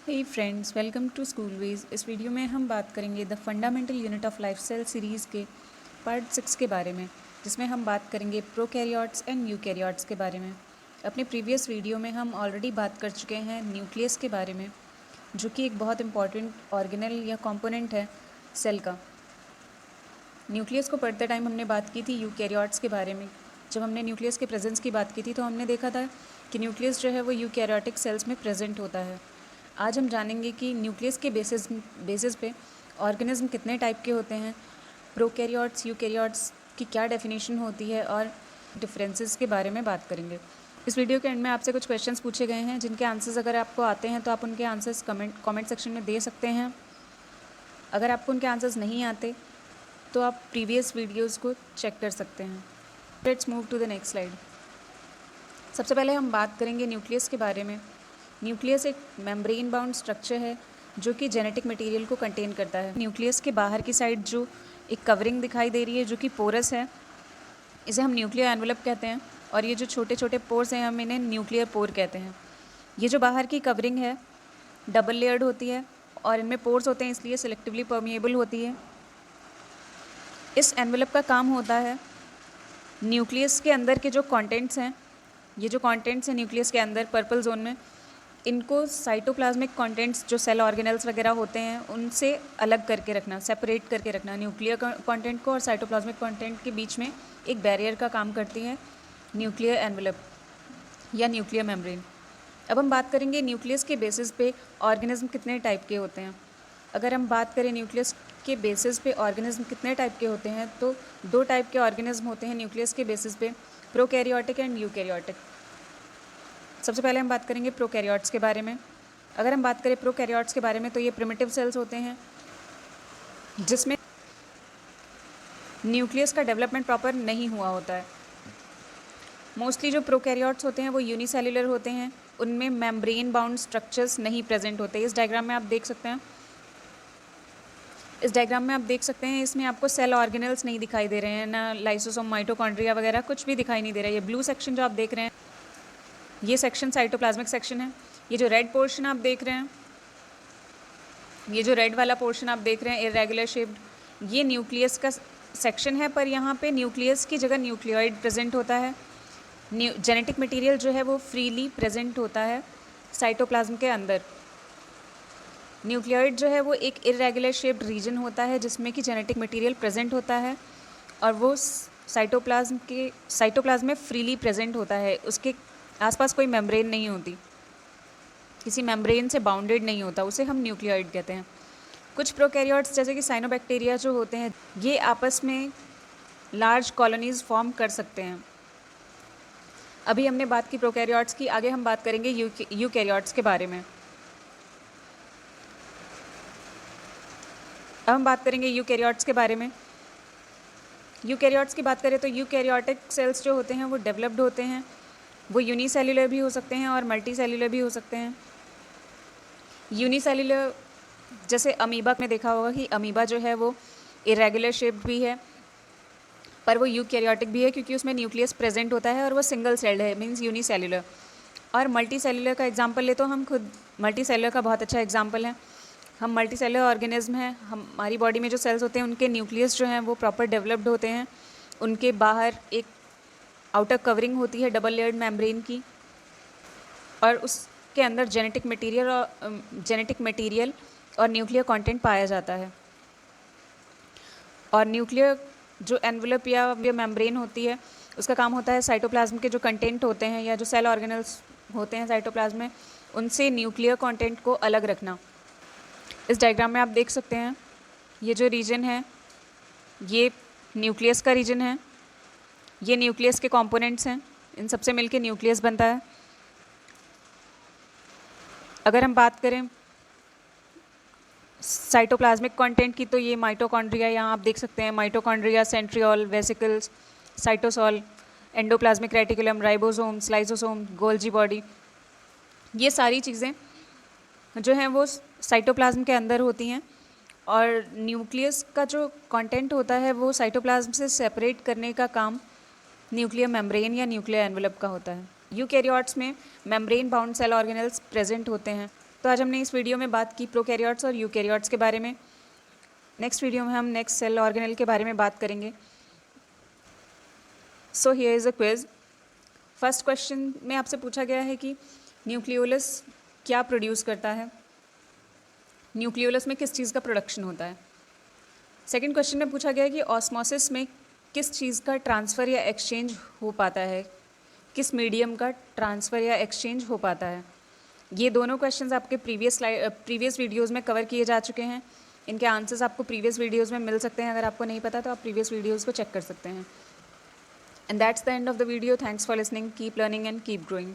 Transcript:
Hey friends, welcome to Schoolways. इस वीडियो में हम बात करेंगे the fundamental unit of life cell series के पार्ट 6 के बारे में, जिसमें हम बात करेंगे प्रोकैरियोट्स एंड यूकैरियोट्स के बारे में। अपने प्रीवियस वीडियो में हम ऑलरेडी बात कर चुके हैं न्यूक्लियस के बारे में, जो कि एक बहुत इंपॉर्टेंट ऑर्गेनल या कॉम्पोनेंट है सेल का। न्यूक्लियस को पढ़ते टाइम हमने बात की थी यूकैरियोट्स के बारे में। जब हमने न्यूक्लियस के प्रेजेंस की बात की थी तो हमने देखा था कि न्यूक्लियस जो है वो यूकैरियोटिक सेल्स में प्रेजेंट होता है। आज हम जानेंगे कि न्यूक्लियस के बेसिस पे ऑर्गेनिज्म कितने टाइप के होते हैं, प्रोकैरियोट्स यूकैरियोट्स की क्या डेफिनेशन होती है और डिफरेंसेस के बारे में बात करेंगे। इस वीडियो के एंड में आपसे कुछ क्वेश्चंस पूछे गए हैं, जिनके आंसर्स अगर आपको आते हैं तो आप उनके आंसर्स कमेंट सेक्शन में दे सकते हैं। अगर आपको उनके आंसर्स नहीं आते तो आप प्रीवियस वीडियोज़ को चेक कर सकते हैं। Let's move to the next slide. सबसे पहले हम बात करेंगे न्यूक्लियस के बारे में। न्यूक्लियस एक मेम्ब्रेन बाउंड स्ट्रक्चर है जो कि जेनेटिक मटेरियल को कंटेन करता है। न्यूक्लियस के बाहर की साइड जो एक कवरिंग दिखाई दे रही है जो कि पोरस है, इसे हम न्यूक्लियर एनवलप कहते हैं। और ये जो छोटे छोटे पोर्स हैं हम इन्हें न्यूक्लियर पोर कहते हैं। ये जो बाहर की कवरिंग है डबल लेयर्ड होती है और इनमें पोर्स होते हैं, इसलिए सेलेक्टिवली परमिएबल होती है। इस एनवलप का काम होता है न्यूक्लियस के अंदर के जो कंटेंट्स हैं, ये जो कंटेंट्स हैं न्यूक्लियस के अंदर पर्पल जोन में, इनको साइटोप्लाज्मिक कंटेंट्स जो सेल ऑर्गेनल्स वगैरह होते हैं उनसे अलग करके रखना, सेपरेट करके रखना। न्यूक्लियर कंटेंट को और साइटोप्लाज्मिक कंटेंट के बीच में एक बैरियर का काम करती है न्यूक्लियर एनवलप या न्यूक्लियर मेम्ब्रेन। अब हम बात करेंगे न्यूक्लियस के बेसिस पे ऑर्गेनिज्म कितने टाइप के होते हैं। अगर हम बात करें न्यूक्लियस के बेसिस पे ऑर्गेनिज्म कितने टाइप के होते हैं, तो दो टाइप के ऑर्गेनिज्म होते हैं न्यूक्लियस के बेसिस पे, प्रोकैरियोटिक एंड यूकैरियोटिक। सबसे पहले हम बात करेंगे प्रोकैरियोट्स के बारे में। अगर हम बात करें प्रोकैरियोट्स के बारे में तो ये प्रिमिटिव सेल्स होते हैं जिसमें न्यूक्लियस का डेवलपमेंट प्रॉपर नहीं हुआ होता है। मोस्टली जो प्रोकैरियोट्स होते हैं वो यूनिसेल्युलर होते हैं, उनमें मेम्ब्रेन बाउंड स्ट्रक्चर्स नहीं प्रेजेंट होते। इस डायग्राम में आप देख सकते हैं, इसमें आपको सेल ऑर्गेनल्स नहीं दिखाई दे रहे हैं, ना लाइसोसोम, माइटोकॉन्ड्रिया वगैरह कुछ भी दिखाई नहीं दे रहा है। ये ब्लू सेक्शन जो आप देख रहे हैं, ये सेक्शन साइटोप्लाज्मिक सेक्शन है। ये जो रेड पोर्शन आप देख रहे हैं, ये जो रेड वाला पोर्शन आप देख रहे हैं इरेगुलर शेप्ड, ये न्यूक्लियस का सेक्शन है, पर यहाँ पे न्यूक्लियस की जगह न्यूक्लियोइड प्रेजेंट होता है। जेनेटिक मटेरियल जो है वो फ्रीली प्रेजेंट होता है साइटोप्लाज्म के अंदर। न्यूक्लियोइड जो है वो एक इरेगुलर शेप्ड रीजन होता है जिसमें कि जेनेटिक मटेरियल प्रेजेंट होता है और वो साइटोप्लाज्म में फ्रीली प्रेजेंट होता है। उसके आसपास कोई मेम्ब्रेन नहीं होती, किसी मेम्ब्रेन से बाउंडेड नहीं होता, उसे हम न्यूक्लियोइड कहते हैं। कुछ प्रोकैरियोट्स जैसे कि साइनोबैक्टीरिया जो होते हैं, ये आपस में लार्ज कॉलोनीज फॉर्म कर सकते हैं। अभी हमने बात की प्रोकैरियोट्स की, आगे हम बात करेंगे यूकैरियोट्स के बारे में। अब हम बात करेंगे यूकैरियोट्स के बारे में। यूकैरियोट्स की बात करें तो यूकैरियोटिक सेल्स जो होते हैं वो डेवलप्ड होते हैं। वो यूनिसेल्युलर भी हो सकते हैं और मल्टी सेल्युलर भी हो सकते हैं। यूनिसेल्युलर जैसे अमीबा में देखा होगा कि अमीबा जो है वो इरेगुलर शेप्ड भी है, पर वो यूकैरियोटिक भी है क्योंकि उसमें न्यूक्लियस प्रेजेंट होता है और वो सिंगल सेल्ड है, मीन्स यूनिसेल्युलर। और मल्टी सेल्युलर का एग्जाम्पल ले तो हम खुद मल्टी सेल्युलर का बहुत अच्छा एग्जाम्पल है। हम मल्टी सेल्युलर ऑर्गेनिज्म हैं, हमारी बॉडी में जो सेल्स होते हैं उनके न्यूक्लियस जो हैं वो प्रॉपर डेवलप्ड होते हैं। उनके बाहर एक आउटर कवरिंग होती है डबल लेयर्ड मेम्ब्रेन की, और उसके अंदर जेनेटिक मटेरियल और न्यूक्लियर कंटेंट पाया जाता है। और न्यूक्लियर जो एनवलप या मेम्ब्रेन होती है उसका काम होता है साइटोप्लाज्म के जो कंटेंट होते हैं या जो सेल ऑर्गेनल्स होते हैं साइटोप्लाज्म में, उनसे न्यूक्लियर कंटेंट को अलग रखना। इस डायग्राम में आप देख सकते हैं, ये जो रीजन है ये न्यूक्लियस का रीजन है, ये न्यूक्लियस के कंपोनेंट्स हैं, इन सबसे मिलके न्यूक्लियस बनता है। अगर हम बात करें साइटोप्लाज्मिक कंटेंट की तो ये माइटोकॉन्ड्रिया, यहाँ आप देख सकते हैं mitochondria, centriole, vesicles, cytosol, endoplasmic reticulum, ribosomes, lysosome, Golgi body, ये सारी चीज़ें जो हैं वो साइटोप्लाज्म के अंदर होती हैं। और न्यूक्लियस का जो कंटेंट होता है वो साइटोप्लाज्म से सेपरेट करने का काम न्यूक्लियर मेम्ब्रेन या न्यूक्लियर एनवलप का होता है। यूकैरियोट्स में membrane bound cell organelles present होते हैं। तो आज हमने इस वीडियो में बात की प्रोकैरियोट्स और यूकैरियोट्स के बारे में। नेक्स्ट वीडियो में हम नेक्स्ट सेल ऑर्गेनेल के बारे में बात करेंगे। So here is a quiz. First question में आपसे पूछा गया है कि न्यूक्लियोलस क्या प्रोड्यूस करता है, न्यूक्लियोलस में किस चीज़ का प्रोडक्शन होता है। सेकंड क्वेश्चन में पूछा गया है कि ऑस्मोसिस में किस चीज़ का ट्रांसफ़र या एक्सचेंज हो पाता है, किस मीडियम का ट्रांसफ़र या एक्सचेंज हो पाता है। ये दोनों क्वेश्चंस आपके प्रीवियस वीडियोज़ में कवर किए जा चुके हैं। इनके आंसर्स आपको प्रीवियस वीडियोज़ में मिल सकते हैं। अगर आपको नहीं पता तो आप प्रीवियस वीडियोज़ को चेक कर सकते हैं। And that's the end of the video. Thanks for listening. Keep learning and keep growing.